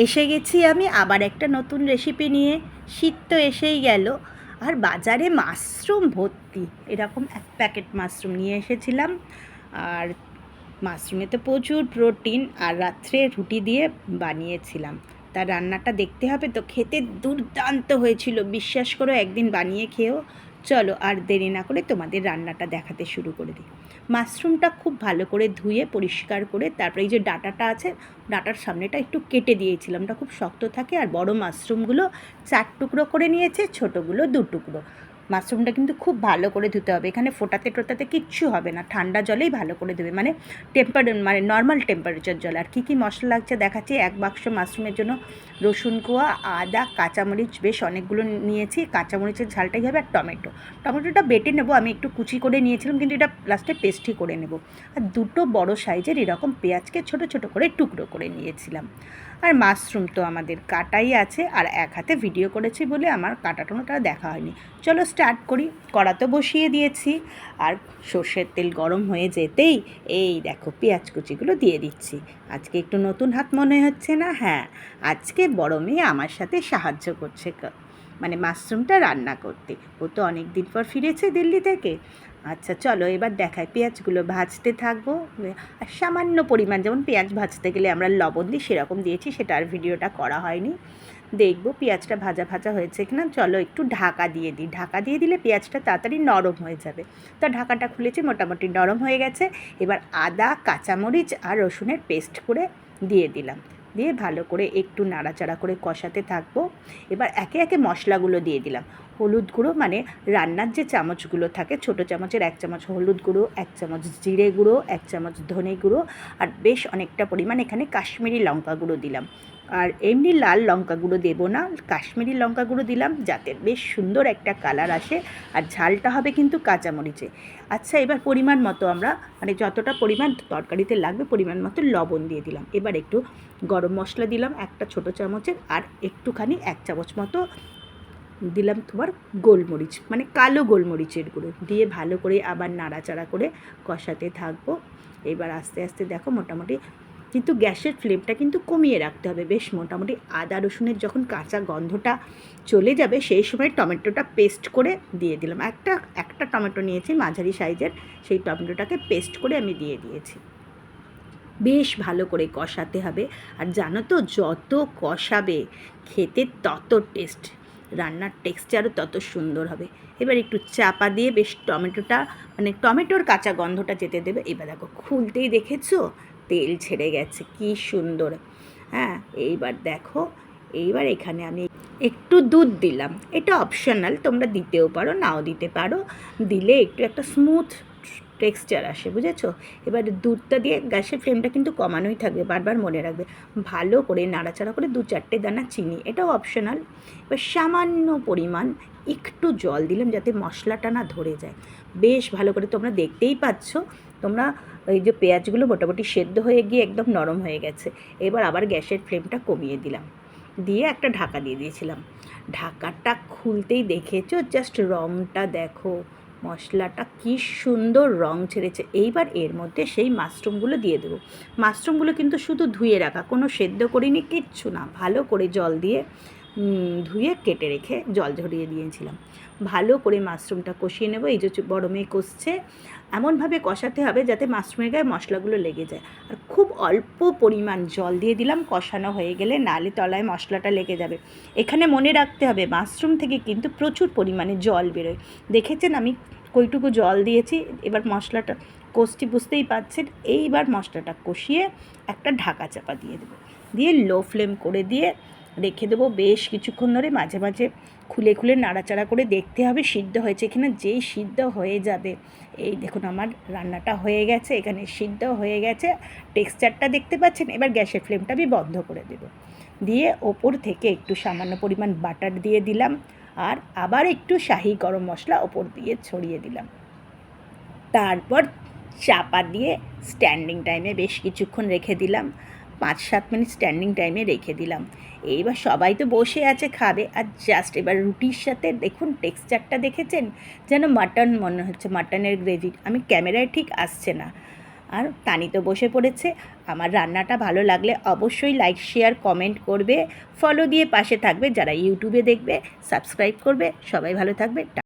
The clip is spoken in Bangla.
এসে গেছি আমি আবার একটা নতুন রেসিপি নিয়ে। শীত তো এসেই গেল, আর বাজারে মাশরুম ভর্তি। এরকম এক প্যাকেট মাশরুম নিয়ে এসেছিলাম। আর মাশরুমে তো প্রচুর প্রোটিন, আর রাত্রে রুটি দিয়ে বানিয়েছিলাম। তার রান্নাটা দেখতে হবে তো, খেতে দুর্দান্ত হয়েছিল, বিশ্বাস করো। একদিন বানিয়ে খেয়েও। চলো আর দেরি না করে তোমাদের রান্নাটা দেখাতে শুরু করে দিই। মাশরুমটা খুব ভালো করে ধুয়ে পরিষ্কার করে, তারপরে এই যে ডাঁটাটা আছে, ডাঁটার সামনেটা একটু কেটে দিয়েছিলাম। ওটা খুব শক্ত থাকে। আর বড় মাশরুমগুলো 4 টুকরো করে নিয়েছে, ছোটোগুলো 2 টুকরো। মাশরুমটা কিন্তু খুব ভালো করে ধুতে হবে, এখানে ফোটাতে টোটাতে কিচ্ছু হবে না, ঠান্ডা জলেই ভালো করে ধুবে, মানে নর্মাল টেম্পারেচার জল। আর কী কী মশলা লাগছে দেখাচ্ছি। 1 বাক্স মাশরুমের জন্য রসুন কোয়া, আদা, কাঁচামরিচ বেশ অনেকগুলো নিয়েছি, কাঁচামরিচের ঝালটাই হবে, আর টমেটোটা বেটে নেবো। আমি একটু কুচি করে নিয়েছিলাম, কিন্তু এটা লাস্টে পেস্টই করে নেব। আর 2টো বড় সাইজের এরকম পেঁয়াজকে ছোট ছোট করে টুকরো করে নিয়েছিলাম। আর মাশরুম তো আমাদের কাটাই আছে, আর এক হাতে ভিডিও করেছি বলে আমার কাটানোটা দেখা হয়নি। চলো স্টার্ট করি। কড়া তো বসিয়ে দিয়েছি, আর সর্ষের তেল গরম হয়ে যেতেই এই দেখো পেঁয়াজ কুচিগুলো দিয়ে দিচ্ছি। আজকে একটু নতুন হাত মনে হচ্ছে না? হ্যাঁ, আজকে বড় মেয়ে আমার সাথে সাহায্য করছে, মানে মাশরুমটা রান্না করতে। ও তো অনেক দিন পর ফিরেছে দিল্লি থেকে। আচ্ছা চলো এবার দেখাই। পেঁয়াজগুলো ভাজতে থাকবো, আর সামান্য পরিমাণ, যেমন পেঁয়াজ ভাজতে গেলে আমরা লবণ দিই সেরকম দিয়েছি, সেটা আর ভিডিওটা করা হয়নি। দেখবো পেঁয়াজটা ভাজা ভাজা হয়েছে কিনা। চলো একটু ঢাকা দিয়ে দিই, ঢাকা দিয়ে দিলে পেঁয়াজটা তাড়াতাড়ি নরম হয়ে যাবে। তো ঢাকাটা খুলেছি, মোটামুটি নরম হয়ে গেছে। এবার আদা, কাঁচামরিচ আর রসুনের পেস্ট করে দিয়ে দিলাম, দিয়ে ভালো করে একটু নাড়াচাড়া করে কষাতে থাকবো। এবার একে একে মশলাগুলো দিয়ে দিলাম। হলুদ গুঁড়ো, মানে রান্নার যে চামচগুলো থাকে, ছোটো চামচের 1 চামচ হলুদ গুঁড়ো, 1 চামচ জিরে গুঁড়ো, 1 চামচ ধনে গুঁড়ো, আর বেশ অনেকটা পরিমাণ এখানে কাশ্মীরি লঙ্কা গুঁড়ো দিলাম। আর এমনি লাল লঙ্কা গুঁড়ো দেবো না, কাশ্মীরি লঙ্কা গুঁড়ো দিলাম যাতে বেশ সুন্দর একটা কালার আসে। আর ঝালটা হবে কিন্তু কাঁচামরিচে। আচ্ছা এবার পরিমাণ মতো আমরা, মানে যতটা পরিমাণ তরকারিতে লাগবে পরিমাণ মতো লবণ দিয়ে দিলাম। এবার একটু গরম মশলা দিলাম একটা ছোটো চামচের, আর একটুখানি 1 চামচ মতো দিলাম তোমার গোলমরিচ, মানে কালো গোলমরিচের গুঁড়ো, দিয়ে ভালো করে আবার নাড়াচাড়া করে কষাতে থাকবো। এবার আস্তে আস্তে দেখো মোটামুটি, কিন্তু গ্যাসের ফ্লেমটা কিন্তু কমিয়ে রাখতে হবে। বেশ মোটামুটি আদা রসুনের যখন কাঁচা গন্ধটা চলে যাবে, সেই সময় টমেটোটা পেস্ট করে দিয়ে দিলাম। একটা টমেটো নিয়েছি মাঝারি সাইজের, সেই টমেটোটাকে পেস্ট করে আমি দিয়ে দিয়েছি। বেশ ভালো করে কষাতে হবে। আর জানো তো, যত কষাবে খেতে তত টেস্ট, রান্নার টেক্সচারও তত সুন্দর হবে। এবার একটু চাপা দিয়ে বেশ টমেটোটা, মানে টমেটোর কাঁচা গন্ধটা যেতে দেবে। এবার দেখো খুলতেই দেখেছো তেল ছেড়ে গেছে, কি সুন্দর। হ্যাঁ, এইবার দেখো, এইবার এখানে আমি একটু দুধ দিলাম। এটা অপশনাল, তোমরা দিতেও পারো নাও দিতে পারো, দিলে একটু একটা স্মুথ টেক্সচার আসে, বুঝেছো? এবার দুধটা দিয়ে গ্যাসের ফ্লেমটা কিন্তু কমানোই থাকবে, বারবার মনে রাখবে। ভালো করে নাড়াচাড়া করে 2-4টে দানা চিনি, এটাও অপশনাল। এবার সামান্য পরিমাণ একটু জল দিলাম যাতে মশলাটা না ধরে যায়। বেশ ভালো করে, তোমরা দেখতেই পাচ্ছ, তোমরা এই যে পেঁয়াজগুলো মোটামুটি সেদ্ধ হয়ে গিয়ে একদম নরম হয়ে গেছে। এবার আবার গ্যাসের ফ্লেমটা কমিয়ে দিলাম, দিয়ে একটা ঢাকা দিয়ে দিয়েছিলাম। ঢাকাটা খুলতেই দেখেছো জাস্ট রঙটা দেখো, মশলাটা কি সুন্দর রং ছেড়েছে। এইবার এর মধ্যে সেই মাশরুমগুলো দিয়ে দেবো। মাশরুমগুলো কিন্তু শুধু ধুয়ে রাখা, কোনো সেদ্ধ করিনি, কিচ্ছু না, ভালো করে জল দিয়ে ধুয়ে কেটে রেখে জল ঝরিয়ে দিয়েছিলাম। ভালো করে মাশরুমটা কষিয়ে নেবো। এই যে বড় মেয়ে কষছে, এমনভাবে কষাতে হবে যাতে মাশরুমের গায়ে মশলাগুলো লেগে যায়। আর খুব অল্প পরিমাণ জল দিয়ে দিলাম কষানো হয়ে গেলে, নালে তলায় মশলাটা লেগে যাবে। এখানে মনে রাখতে হবে মাশরুম থেকে কিন্তু প্রচুর পরিমাণে জল বেরোয়। দেখেছেন আমি কইটুকু জল দিয়েছি। এবার মশলাটা কষছি, বুঝতেই পারছেন। এইবার মশলাটা কষিয়ে একটা ঢাকা চাপা দিয়ে দেবো, দিয়ে লো ফ্লেম করে দিয়ে রেখে দেবো বেশ কিছুক্ষণ ধরে। মাঝে মাঝে খুলে খুলে নাড়াচাড়া করে দেখতে হবে সিদ্ধ হয়েছে কিনা। যেই সিদ্ধ হয়ে যাবে, এই দেখুন আমার রান্নাটা হয়ে গেছে, এখানে সিদ্ধ হয়ে গেছে, টেক্সচারটা দেখতে পাচ্ছেন। এবার গ্যাসের ফ্লেমটা আমি বন্ধ করে দেবো, দিয়ে ওপর থেকে একটু সামান্য পরিমাণ বাটার দিয়ে দিলাম, আর আবার একটু শাহি গরম মশলা ওপর দিয়ে ছড়িয়ে দিলাম। তারপর চাপা দিয়ে স্ট্যান্ডিং টাইমে বেশ কিছুক্ষণ রেখে দিলাম, 5-7 মিনিট স্ট্যান্ডিং টাইমে রেখে দিলাম। এইবার সবাই তো বসে আছে খাবে, আর জাস্ট এবার রুটির সাথে দেখুন টেক্সচারটা দেখেছেন, যেন মাটন মনে হচ্ছে, মাটনের গ্রেভি। আমি ক্যামেরায় ঠিক আসছে না, আর তানি তো বসে পড়েছে। আমার রান্নাটা ভালো লাগলে অবশ্যই লাইক শেয়ার কমেন্ট করবে, ফলো দিয়ে পাশে থাকবে। যারা ইউটিউবে দেখবে সাবস্ক্রাইব করবে। সবাই ভালো থাকবে।